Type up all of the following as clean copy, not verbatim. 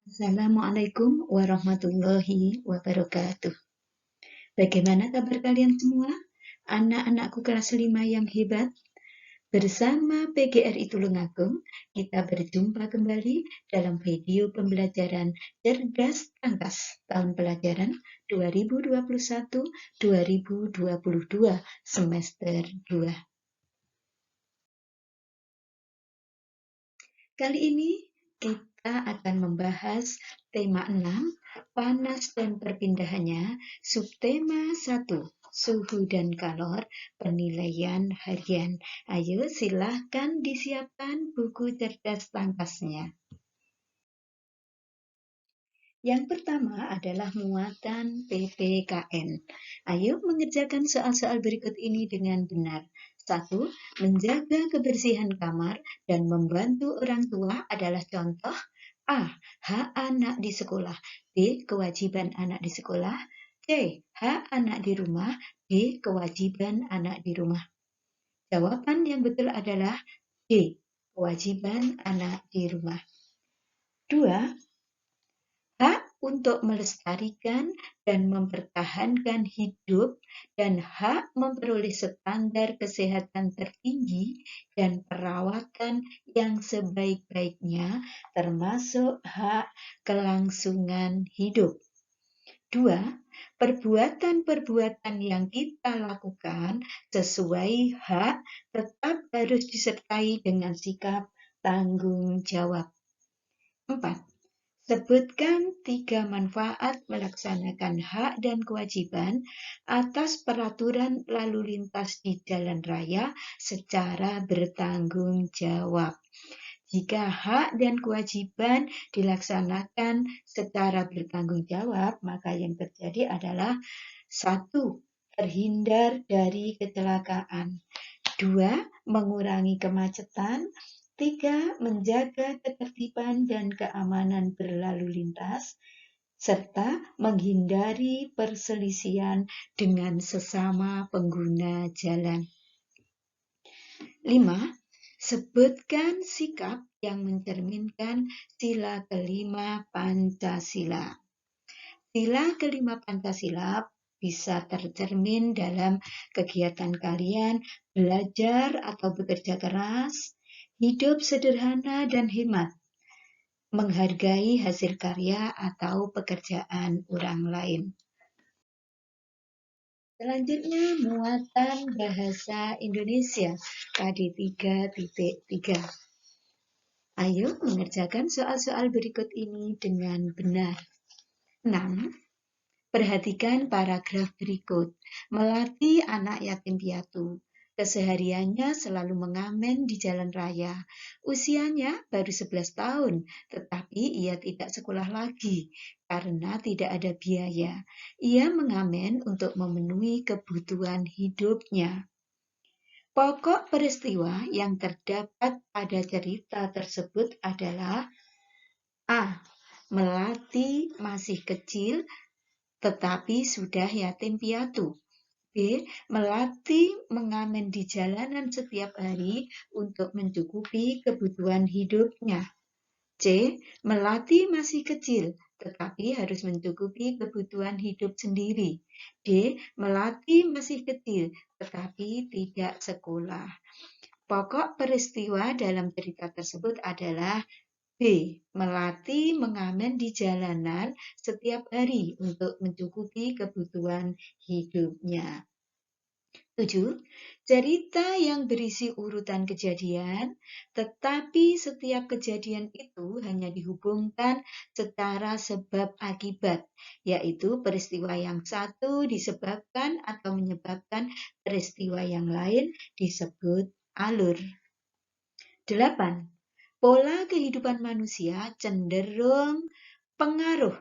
Assalamualaikum warahmatullahi wabarakatuh. Bagaimana kabar kalian semua? Anak-anakku kelas 5 yang hebat. Bersama PGRI Tulungagung, kita berjumpa kembali dalam video pembelajaran Cerdas Tangkas tahun pelajaran 2021-2022 semester 2. Kali ini kita akan membahas tema 6, panas dan perpindahannya, subtema 1, suhu dan kalor, penilaian harian. Ayo silahkan disiapkan buku cerdas tangkasnya. Yang pertama adalah muatan PPKN. Ayo mengerjakan soal-soal berikut ini dengan benar. 1. Menjaga kebersihan kamar dan membantu orang tua adalah contoh A. Hak anak di sekolah. B. Kewajiban anak di sekolah. C. Hak anak di rumah. D. Kewajiban anak di rumah. Jawaban yang betul adalah D. Kewajiban anak di rumah. 2. Hak untuk melestarikan dan mempertahankan hidup dan hak memperoleh standar kesehatan tertinggi dan perawatan yang sebaik-baiknya, termasuk hak kelangsungan hidup. 2. Perbuatan-perbuatan yang kita lakukan sesuai hak tetap harus disertai dengan sikap tanggung jawab. 4. Sebutkan 3 manfaat melaksanakan hak dan kewajiban atas peraturan lalu lintas di jalan raya secara bertanggung jawab. Jika hak dan kewajiban dilaksanakan secara bertanggung jawab, maka yang terjadi adalah 1. Terhindar dari kecelakaan. 2. Mengurangi kemacetan. 3. Menjaga ketertiban dan keamanan berlalu lintas, serta menghindari perselisihan dengan sesama pengguna jalan. 5. Sebutkan sikap yang mencerminkan sila kelima Pancasila. Sila kelima Pancasila bisa tercermin dalam kegiatan kalian belajar atau bekerja keras, hidup sederhana dan hemat, menghargai hasil karya atau pekerjaan orang lain. Selanjutnya, muatan bahasa Indonesia KD 3.3. Ayo mengerjakan soal-soal berikut ini dengan benar. 6. Perhatikan paragraf berikut. Melatih anak yatim piatu. Kesehariannya selalu mengamen di jalan raya. Usianya baru 11 tahun, tetapi ia tidak sekolah lagi karena tidak ada biaya. Ia mengamen untuk memenuhi kebutuhan hidupnya. Pokok peristiwa yang terdapat pada cerita tersebut adalah A. Melati masih kecil tetapi sudah yatim piatu. B. Melati mengamen di jalanan setiap hari untuk mencukupi kebutuhan hidupnya. C. Melati masih kecil tetapi harus mencukupi kebutuhan hidup sendiri. D. Melati masih kecil tetapi tidak sekolah. Pokok peristiwa dalam cerita tersebut adalah B. Melati mengamen di jalanan setiap hari untuk mencukupi kebutuhan hidupnya. 7. Cerita yang berisi urutan kejadian, tetapi setiap kejadian itu hanya dihubungkan secara sebab akibat, yaitu peristiwa yang satu disebabkan atau menyebabkan peristiwa yang lain disebut alur. 8. Pola kehidupan manusia cenderung pengaruh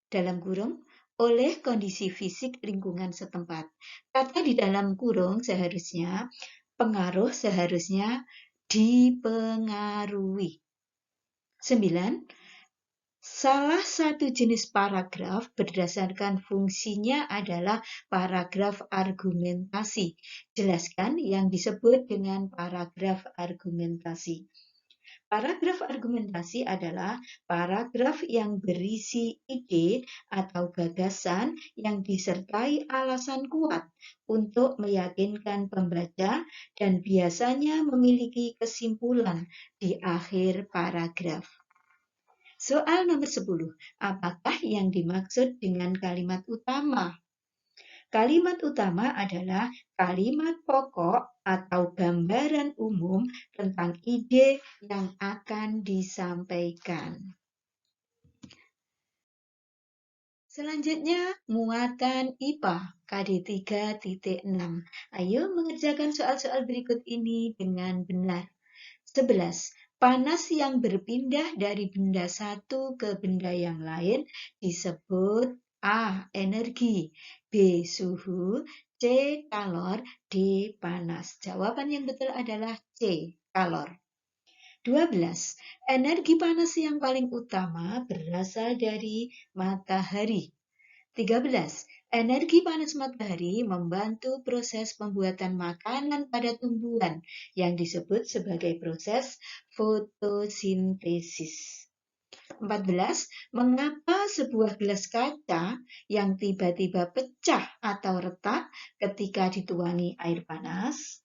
dalam kurung oleh kondisi fisik lingkungan setempat. Kata di dalam kurung seharusnya pengaruh seharusnya dipengaruhi. 9. Salah satu jenis paragraf berdasarkan fungsinya adalah paragraf argumentasi. Jelaskan yang disebut dengan paragraf argumentasi. Paragraf argumentasi adalah paragraf yang berisi ide atau gagasan yang disertai alasan kuat untuk meyakinkan pembaca dan biasanya memiliki kesimpulan di akhir paragraf. Soal nomor 10. Apakah yang dimaksud dengan kalimat utama? Kalimat utama adalah kalimat pokok atau gambaran umum tentang ide yang akan disampaikan. Selanjutnya, muatan IPA KD 3.6. Ayo mengerjakan soal-soal berikut ini dengan benar. 11. Panas yang berpindah dari benda satu ke benda yang lain disebut A. Energi, B. Suhu, C. Kalor, D. Panas. Jawaban yang betul adalah C. Kalor. 12. Energi panas yang paling utama berasal dari matahari. 13. Energi panas matahari membantu proses pembuatan makanan pada tumbuhan yang disebut sebagai proses fotosintesis. 14. Mengapa sebuah gelas kaca yang tiba-tiba pecah atau retak ketika dituangi air panas?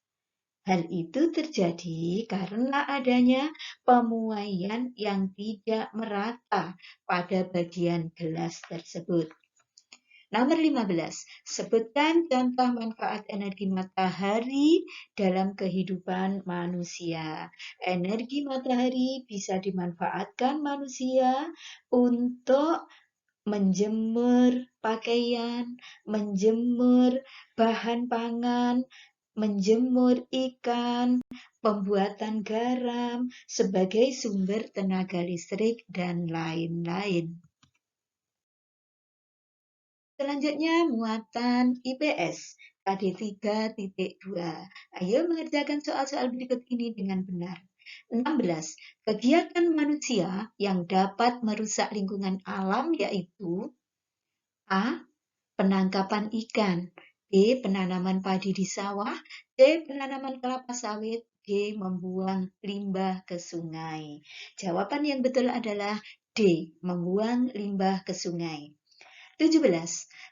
Hal itu terjadi karena adanya pemuaian yang tidak merata pada bagian gelas tersebut. Nomor 15. Sebutkan contoh manfaat energi matahari dalam kehidupan manusia. Energi matahari bisa dimanfaatkan manusia untuk menjemur pakaian, menjemur bahan pangan, menjemur ikan, pembuatan garam sebagai sumber tenaga listrik, dan lain-lain. Selanjutnya, muatan IPS KD 3.2. Ayo mengerjakan soal-soal berikut ini dengan benar. 16. Kegiatan manusia yang dapat merusak lingkungan alam yaitu A. Penangkapan ikan, B. Penanaman padi di sawah, C. Penanaman kelapa sawit, D. Membuang limbah ke sungai. Jawaban yang betul adalah D. Membuang limbah ke sungai. 17.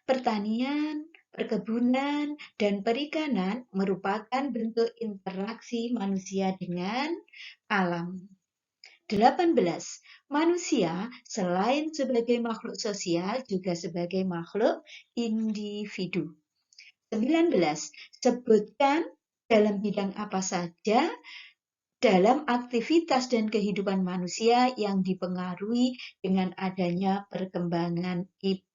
Pertanian, perkebunan, dan perikanan merupakan bentuk interaksi manusia dengan alam. 18. Manusia selain sebagai makhluk sosial juga sebagai makhluk individu. 19. Sebutkan dalam bidang apa saja dalam aktivitas dan kehidupan manusia yang dipengaruhi dengan adanya perkembangan iptek.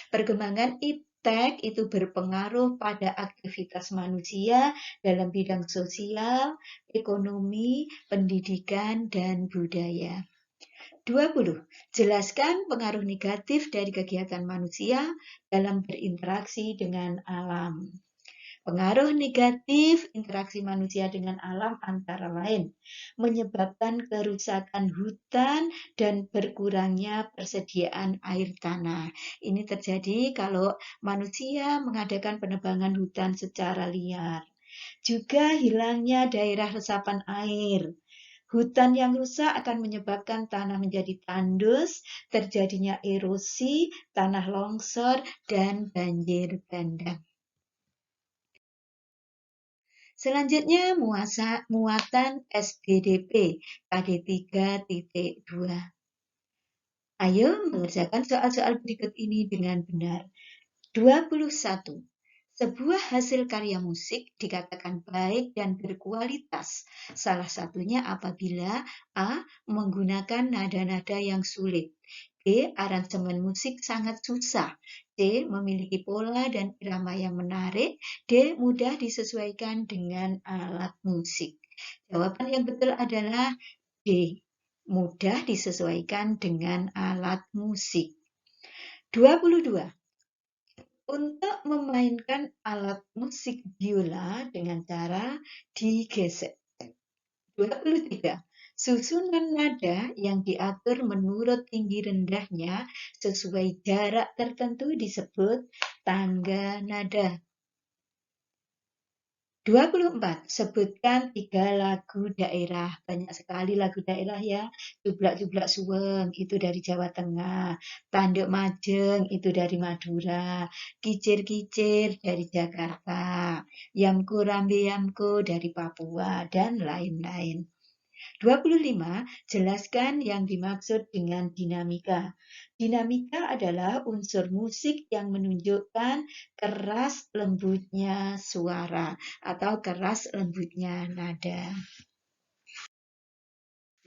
Perkembangan iptek itu berpengaruh pada aktivitas manusia dalam bidang sosial, ekonomi, pendidikan, dan budaya. 20. Jelaskan pengaruh negatif dari kegiatan manusia dalam berinteraksi dengan alam. Pengaruh negatif interaksi manusia dengan alam antara lain menyebabkan kerusakan hutan dan berkurangnya persediaan air tanah. Ini terjadi kalau manusia mengadakan penebangan hutan secara liar. Juga hilangnya daerah resapan air. Hutan yang rusak akan menyebabkan tanah menjadi tandus, terjadinya erosi, tanah longsor, dan banjir bandang. Selanjutnya, muatan SBDP KD 3.2. Ayo mengerjakan soal-soal berikut ini dengan benar. 21. Sebuah hasil karya musik dikatakan baik dan berkualitas. Salah satunya apabila A. Menggunakan nada-nada yang sulit, B. Aransemen musik sangat susah, C. Memiliki pola dan irama yang menarik, D. Mudah disesuaikan dengan alat musik. Jawaban yang betul adalah D. Mudah disesuaikan dengan alat musik. 22. Untuk memainkan alat musik biola dengan cara digesek. 23. Susunan nada yang diatur menurut tinggi rendahnya sesuai jarak tertentu disebut tangga nada. 24. Sebutkan 3 lagu daerah. Banyak sekali lagu daerah ya. Jublak-jublak suweng itu dari Jawa Tengah. Tanduk Majeng itu dari Madura. Kicir-kicir dari Jakarta. Yamku Rambe Yamku dari Papua dan lain-lain. 25. Jelaskan yang dimaksud dengan dinamika. Dinamika adalah unsur musik yang menunjukkan keras lembutnya suara atau keras lembutnya nada.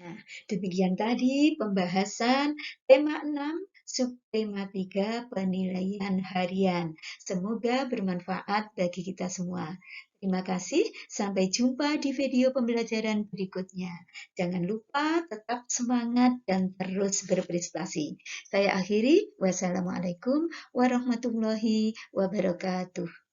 Nah, demikian tadi pembahasan tema 6, subtema 3, penilaian harian. Semoga bermanfaat bagi kita semua. Terima kasih, sampai jumpa di video pembelajaran berikutnya. Jangan lupa tetap semangat dan terus berprestasi. Saya akhiri, wassalamualaikum warahmatullahi wabarakatuh.